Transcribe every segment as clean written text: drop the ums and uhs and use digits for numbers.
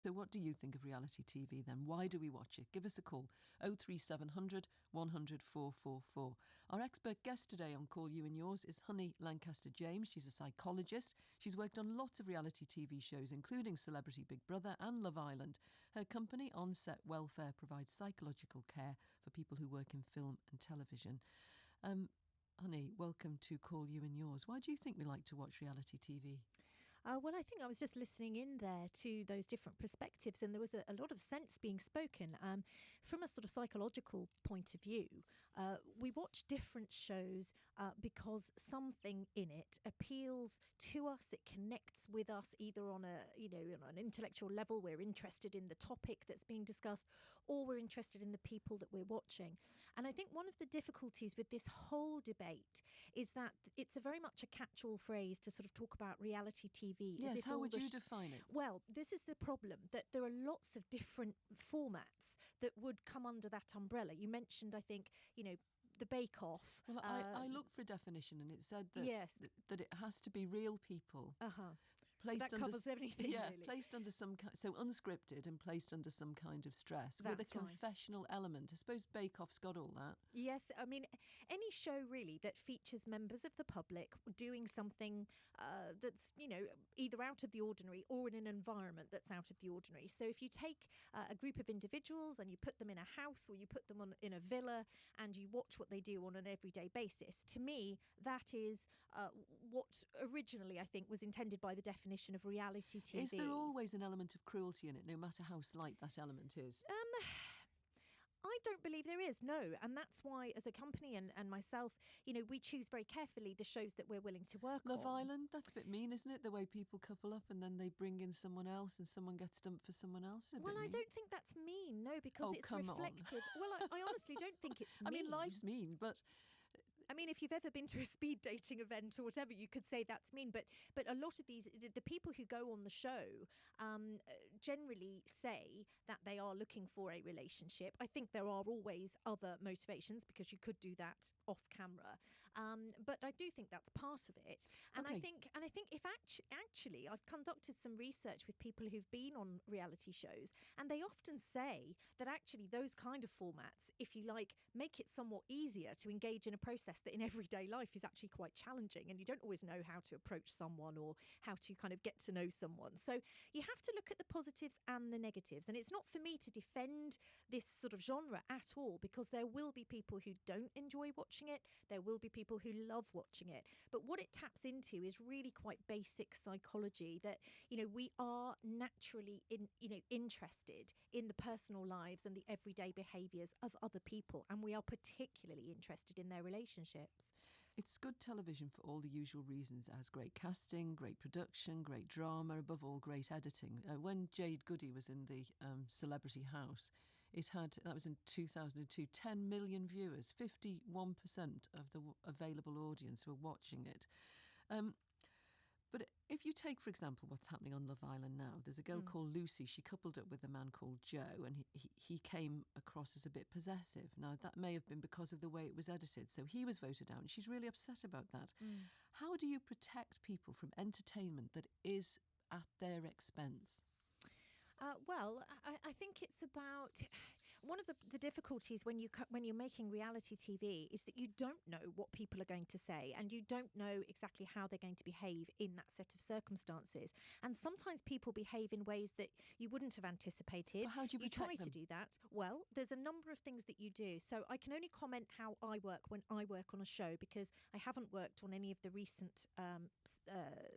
So what do you think of reality TV then? Why do we watch it? Give us a call, 03700 100 444. Our expert guest today on Call You and Yours is Honey Langcaster-James. She's a psychologist. She's worked on lots of reality TV shows, including Celebrity Big Brother and Love Island. Her company, On Set Welfare, provides psychological care for people who work in film and television. Honey, welcome to Call You and Yours. Why do you think we like to watch reality TV? Well, I think I was just listening in there to those different perspectives, and there was a lot of sense being spoken. From a sort of psychological point of view, we watch different shows because something in it appeals to us. It connects with us either on on an intellectual level. We're interested in the topic that's being discussed, or we're interested in the people that we're watching. And I think one of the difficulties with this whole debate is that it's a very much a catch-all phrase to sort of talk about reality TV. Yes, how would you define it? Well, this is the problem, that there are lots of different formats that would come under that umbrella. You mentioned, I think, the Bake Off. Well, I looked for a definition and it said that, that it has to be real people. That covers everything, really. Placed under so unscripted and placed under some kind of stress with a confessional element. I suppose Bake Off's got all that. Yes, I mean, any show really that features members of the public doing something that's, either out of the ordinary or in an environment that's out of the ordinary. So if you take a group of individuals and you put them in a house or you put them in a villa and you watch what they do on an everyday basis, to me, that is what originally, I think, was intended by the definition of reality TV. Is there always an element of cruelty in it, no matter how slight that element is? I don't believe there is, no. And that's why, as a company and myself, we choose very carefully the shows that we're willing to work on. Love Island, that's a bit mean, isn't it? The way people couple up and then they bring in someone else and someone gets dumped for someone else. Well, I don't think that's mean, no, because it's reflective. Well, I honestly don't think it's mean. I mean, life's mean, but... I mean, if you've ever been to a speed dating event or whatever, you could say that's mean. But a lot of the people who go on the show generally say that they are looking for a relationship. I think there are always other motivations because you could do that off camera. But I do think that's part of it. And okay. I think if actually I've conducted some research with people who've been on reality shows, and they often say that actually those kind of formats, if you like, make it somewhat easier to engage in a process that in everyday life is actually quite challenging, and you don't always know how to approach someone or how to kind of get to know someone. So you have to look at the positives and the negatives. And it's not for me to defend this sort of genre at all, because there will be people who don't enjoy watching it. There will be people who love watching it. But what it taps into is really quite basic psychology, that, we are naturally interested in the personal lives and the everyday behaviours of other people. And we are particularly interested in their relationships. It's good television for all the usual reasons. It has great casting, great production, great drama, above all, great editing. When Jade Goody was in the Celebrity House, that was in 2002, 10 million viewers, 51% of the available audience were watching it. But if you take, for example, what's happening on Love Island now, there's a girl called Lucy. She coupled up with a man called Joe, and he came across as a bit possessive. Now, that may have been because of the way it was edited. So he was voted out, and she's really upset about that. How do you protect people from entertainment that is at their expense? Well, I think it's about one of the difficulties when you're making reality TV is that you don't know what people are going to say, and you don't know exactly how they're going to behave in that set of circumstances. And sometimes people behave in ways that you wouldn't have anticipated. Well, how do you protect them? You try to do that. Well, there's a number of things that you do. So I can only comment how I work when I work on a show, because I haven't worked on any of the recent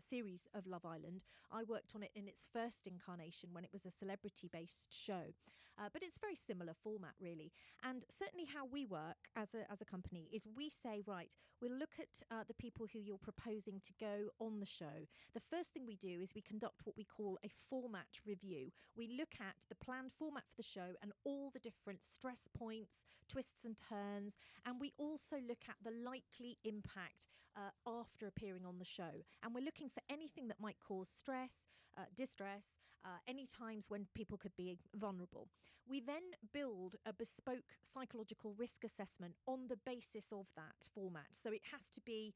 series of Love Island. I worked on it in its first incarnation when it was a celebrity-based show. But it's a very similar format, really. And certainly how we work as a company is we say, right, we'll look at the people who you're proposing to go on the show. The first thing we do is we conduct what we call a format review. We look at the planned format for the show and all the different stress points, twists and turns. And we also look at the likely impact after appearing on the show. And we're looking for anything that might cause stress, distress, any times when people could be vulnerable. We then build a bespoke psychological risk assessment on the basis of that format. So it has to be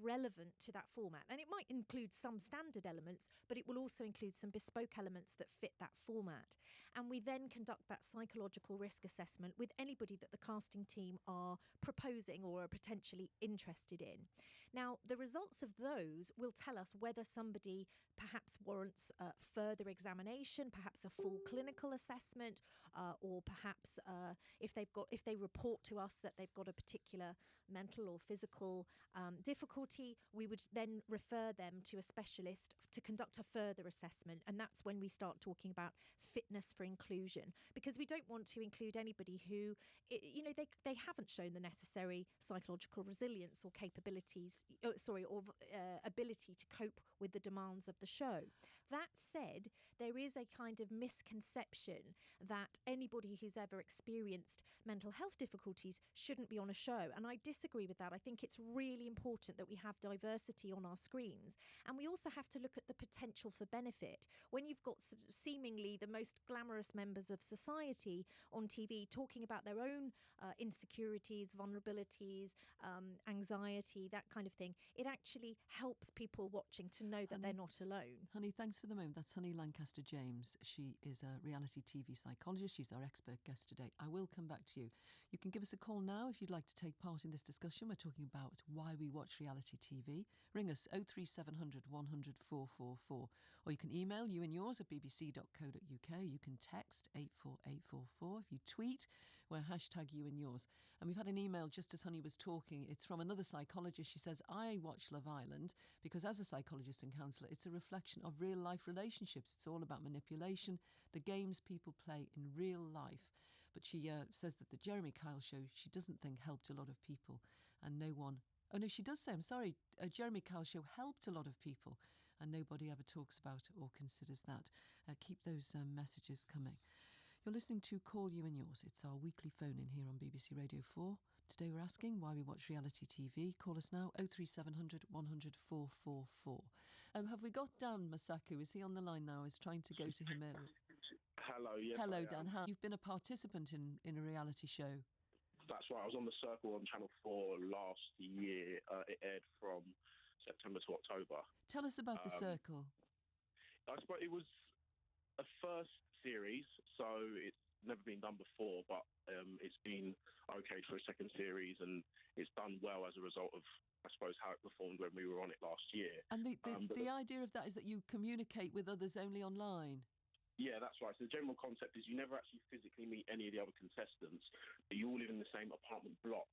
relevant to that format. And it might include some standard elements, but it will also include some bespoke elements that fit that format. And we then conduct that psychological risk assessment with anybody that the casting team are proposing or are potentially interested in. Now, the results of those will tell us whether somebody perhaps warrants further examination, perhaps a full clinical assessment, or perhaps if they report to us that they've got a particular mental or physical difficulty, we would then refer them to a specialist to conduct a further assessment. And that's when we start talking about fitness for inclusion, because we don't want to include anybody who, they haven't shown the necessary psychological resilience or capabilities, or ability to cope with the demands of the show. That said, there is a kind of misconception that anybody who's ever experienced mental health difficulties shouldn't be on a show. And I disagree with that. I think it's really important that we have diversity on our screens. And we also have to look at the potential for benefit. When you've got seemingly the most glamorous members of society on TV talking about their own insecurities, vulnerabilities, anxiety, that kind of thing, it actually helps people watching to know that they're not alone. Honey, thanks for the moment. That's Honey Lancaster-James. She is a reality TV psychologist. She's our expert guest today. I will come back to you. You can give us a call now if you'd like to take part in this discussion. We're talking about why we watch reality TV. Ring us 03700 100 444, or you can email you and yours at bbc.co.uk. You can text 84844. If you tweet, we're hashtag you and yours. And we've had an email just as Honey was talking. It's from another psychologist. She says, I watch Love Island because as a psychologist and counsellor, it's a reflection of real life relationships. It's all about manipulation, the games people play in real life. But she says that the Jeremy Kyle show, she doesn't think helped a lot of people, and no one... Oh, no, she does say, I'm sorry, Jeremy Kyle show helped a lot of people, and nobody ever talks about or considers that. Keep those messages coming. You're listening to Call You and Yours. It's our weekly phone-in here on BBC Radio 4. Today we're asking why we watch reality TV. Call us now, 03700 100 444. Have we got Dan Masaku? Is he on the line now? I was trying to go to him earlier. Hello, yes. Hello, Dan. You've been a participant in a reality show. That's right. I was on The Circle on Channel 4 last year. It aired from September to October. Tell us about The Circle. I suppose it was a first series, so it's never been done before, but it's been okay for a second series, and it's done well as a result of, I suppose, how it performed when we were on it last year. And the idea of that is that you communicate with others only online. Yeah, that's right. So the general concept is you never actually physically meet any of the other contestants, but you all live in the same apartment block.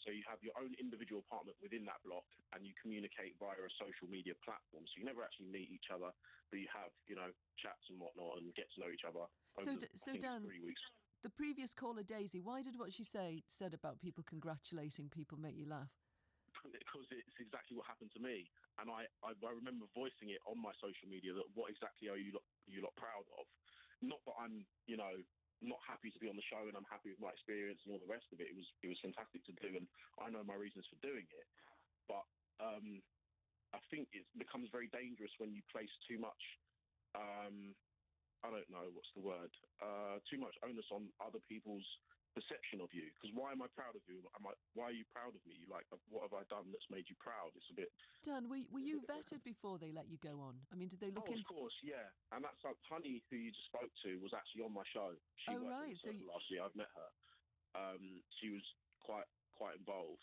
So you have your own individual apartment within that block, and you communicate via a social media platform. So you never actually meet each other, but you have, chats and whatnot and get to know each other over, so Dan, 3 weeks. The previous caller, Daisy, why did what she said about people congratulating people make you laugh? Because it's exactly what happened to me. And I remember voicing it on my social media that what exactly are you lot proud of? Not that I'm, not happy to be on the show and I'm happy with my experience and all the rest of it. It was fantastic to do, and I know my reasons for doing it. But I think it becomes very dangerous when you place too much, I don't know, what's the word? Too much onus on other people's perception of you. Because why am I proud of you? Why are you proud of me? Like, what have I done that's made you proud? It's a bit... Dan, were you vetted before they let you go on? I mean, did they look into... Of course, yeah. And that's like Honey, who you just spoke to, was actually on my show. She worked right. So last year, I've met her. She was quite involved.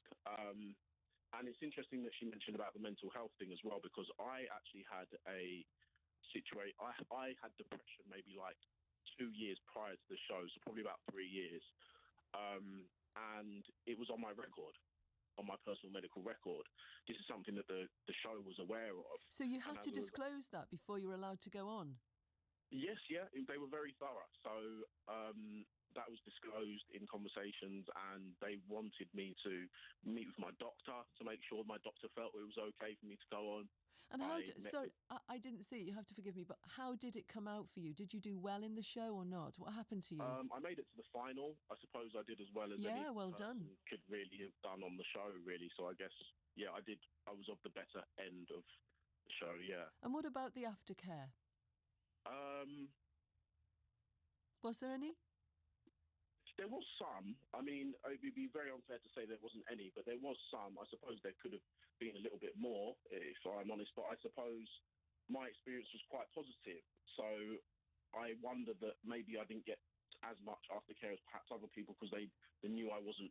And it's interesting that she mentioned about the mental health thing as well, because I actually had a situation... I had depression maybe like 2 years prior to the show, so probably about 3 years. And it was on my record, on my personal medical record. This is something that the show was aware of. So you had to disclose that before you were allowed to go on? Yes, yeah. They were very thorough. So that was disclosed in conversations, and they wanted me to meet with my doctor to make sure my doctor felt it was okay for me to go on. And how... Sorry, I didn't see it. You have to forgive me, but how did it come out for you? Did you do well in the show or not? What happened to you? I made it to the final. I suppose I did as well as any well done. Could really have done on the show, really. So I guess, yeah, I did. I was of the better end of the show, yeah. And what about the aftercare? Was there any? There was some. I mean, it would be very unfair to say there wasn't any, but there was some. I suppose there could have been a little bit more, if I'm honest. But I suppose my experience was quite positive. So I wonder that maybe I didn't get as much aftercare as perhaps other people, because they knew I wasn't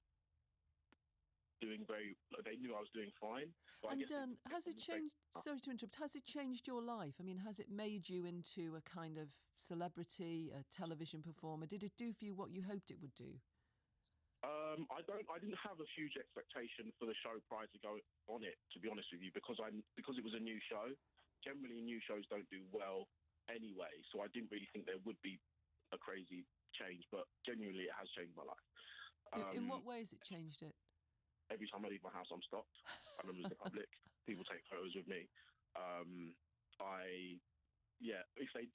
doing they knew I was doing fine. But And has it changed? Sorry to interrupt. Has it changed your life? I mean, has it made you into a kind of celebrity, a television performer? Did it do for you what you hoped it would do? I didn't have a huge expectation for the show prior to go on it, to be honest with you, because it was a new show. Generally, new shows don't do well anyway, so I didn't really think there would be a crazy change. But genuinely, it has changed my life. In what way has it changed it? Every time I leave my house, I'm stopped. I'm in the public. People take photos with me.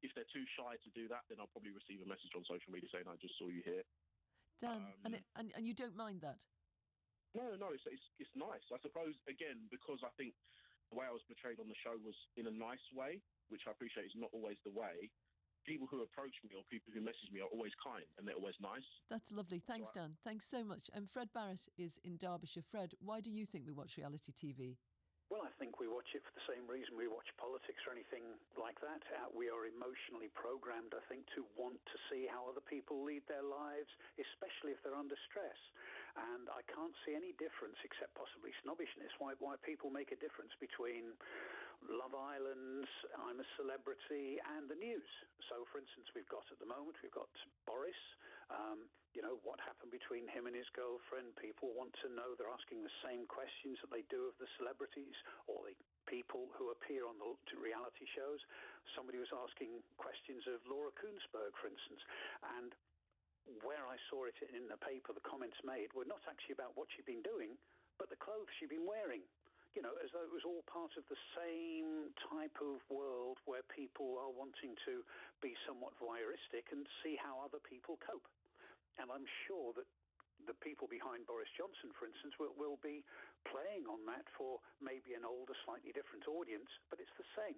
If they're too shy to do that, then I'll probably receive a message on social media saying, "I just saw you here." Dan, and you don't mind that? No, it's nice. I suppose, again, because I think the way I was portrayed on the show was in a nice way, which I appreciate is not always the way. People who approach me or people who message me are always kind and they're always nice. That's lovely. Thanks, Dan. Thanks so much. And Fred Barrett is in Derbyshire. Fred, why do you think we watch reality TV? Well, I think we watch it for the same reason we watch politics or anything like that. We are emotionally programmed, I think, to want to see how other people lead their lives, especially if they're under stress. And I can't see any difference, except possibly snobbishness, why people make a difference between Love Island, I'm a Celebrity, and the news. So, for instance, we've got Boris. What happened between him and his girlfriend. People want to know. They're asking the same questions that they do of the celebrities or the people who appear on the reality shows. Somebody was asking questions of Laura Koonsberg, for instance, and where I saw it in the paper, the comments made were not actually about what she'd been doing, but the clothes she'd been wearing. As though it was all part of the same type of world where people are wanting to be somewhat voyeuristic and see how other people cope. And I'm sure that the people behind Boris Johnson, for instance, will be playing on that for maybe an older, slightly different audience, but it's the same.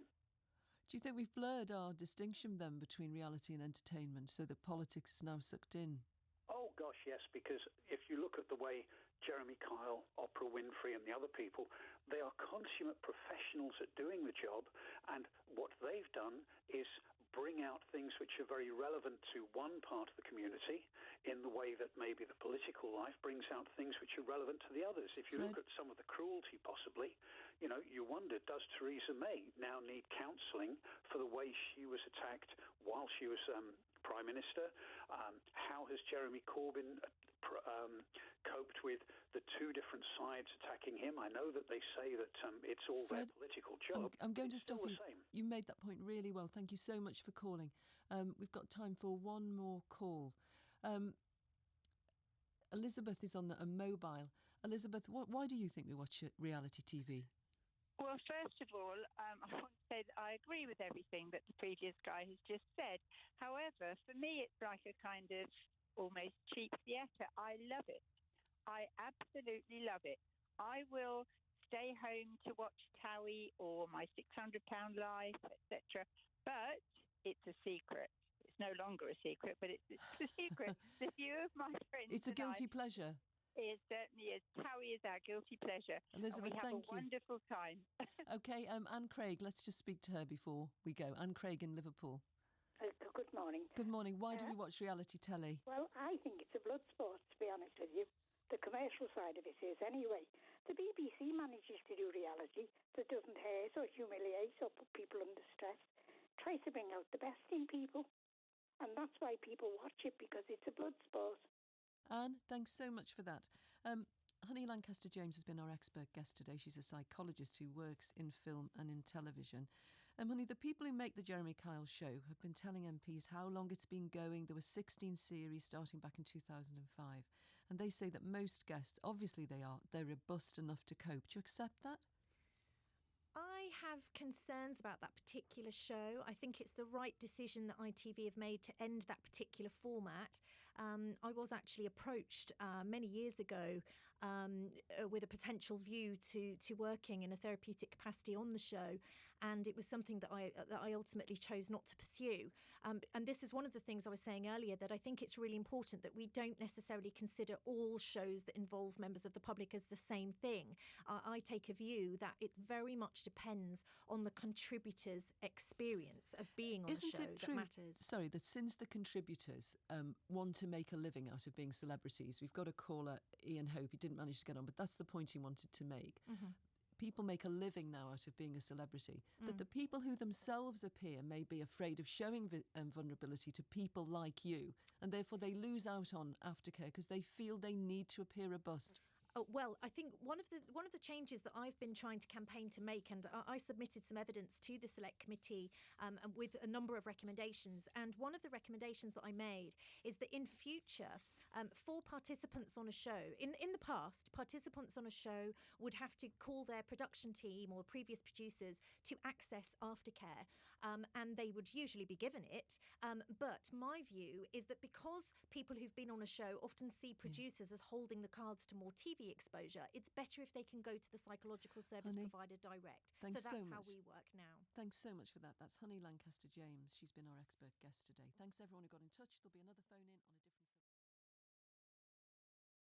Do you think we've blurred our distinction then between reality and entertainment so that politics is now sucked in? Oh, gosh, yes, because if you look at the way Jeremy Kyle, Oprah Winfrey and the other people, they are consummate professionals at doing the job, and what they've done is bring out things which are very relevant to one part of the community in the way that maybe the political life brings out things which are relevant to the others. If you look at some of the cruelty possibly, you wonder, does Theresa May now need counselling for the way she was attacked while she was Prime Minister? How has Jeremy Corbyn coped with the two different sides attacking him? I know that they say that it's all Fred, their political job. I'm going to stop you. Same. You made that point really well. Thank you so much for calling. We've got time for one more call. Elizabeth is on a mobile. Elizabeth, why do you think we watch reality TV? Well, first of all, I want to say that I agree with everything that the previous guy has just said. However, for me, it's like a kind of almost cheap theatre. I love it. I absolutely love it. I will stay home to watch Towie or My £600 Life, etc. But it's a secret. It's no longer a secret, but it's a secret. The few of my friends. It's a guilty pleasure. It certainly is. Towie is our guilty pleasure. Elizabeth, and we have thank a wonderful time. Okay, Anne Craig, let's just speak to her before we go. Anne Craig in Liverpool. Good morning. Good morning. Why do we watch reality telly? Well, I think it's a blood sport, to be honest with you. The commercial side of it is anyway. The BBC manages to do reality that doesn't hurt or humiliate or put people under stress. Tries to bring out the best in people. And that's why people watch it, because it's a blood sport. Anne, thanks so much for that. Honey Lancaster-James has been our expert guest today. She's a psychologist who works in film and in television. Honey, the people who make the Jeremy Kyle show have been telling MPs how long it's been going. There were 16 series starting back in 2005. And they say that most guests, obviously they're robust enough to cope. Do you accept that? I have concerns about that particular show. I think it's the right decision that ITV have made to end that particular format. I was actually approached many years ago with a potential view to working in a therapeutic capacity on the show. and it was something that I ultimately chose not to pursue. And this is one of the things I was saying earlier, that I think it's really important that we don't necessarily consider all shows that involve members of the public as the same thing. I take a view that it very much depends on the contributor's experience of being on Isn't the show it that true, matters. sorry, that since the contributors want to make a living out of being celebrities, we've got a caller, Ian Hope, he didn't manage to get on, but that's the point he wanted to make. People make a living now out of being a celebrity, that the people who themselves appear may be afraid of showing vulnerability to people like you, and therefore they lose out on aftercare because they feel they need to appear robust. Oh, well, I think one of the changes that I've been trying to campaign to make, and I submitted some evidence to the Select Committee with a number of recommendations. And one of the recommendations that I made is that in future, for participants on a show, in the past, participants on a show would have to call their production team or previous producers to access aftercare, and they would usually be given it. But my view is that because people who've been on a show often see producers as holding the cards to more TV exposure, it's better if they can go to the psychological service provider direct. Thanks so that's so how much. we work now. Thanks so much for that. That's Honey Lancaster-James. She's been our expert guest today. Thanks everyone who got in touch. There'll be another phone in on a different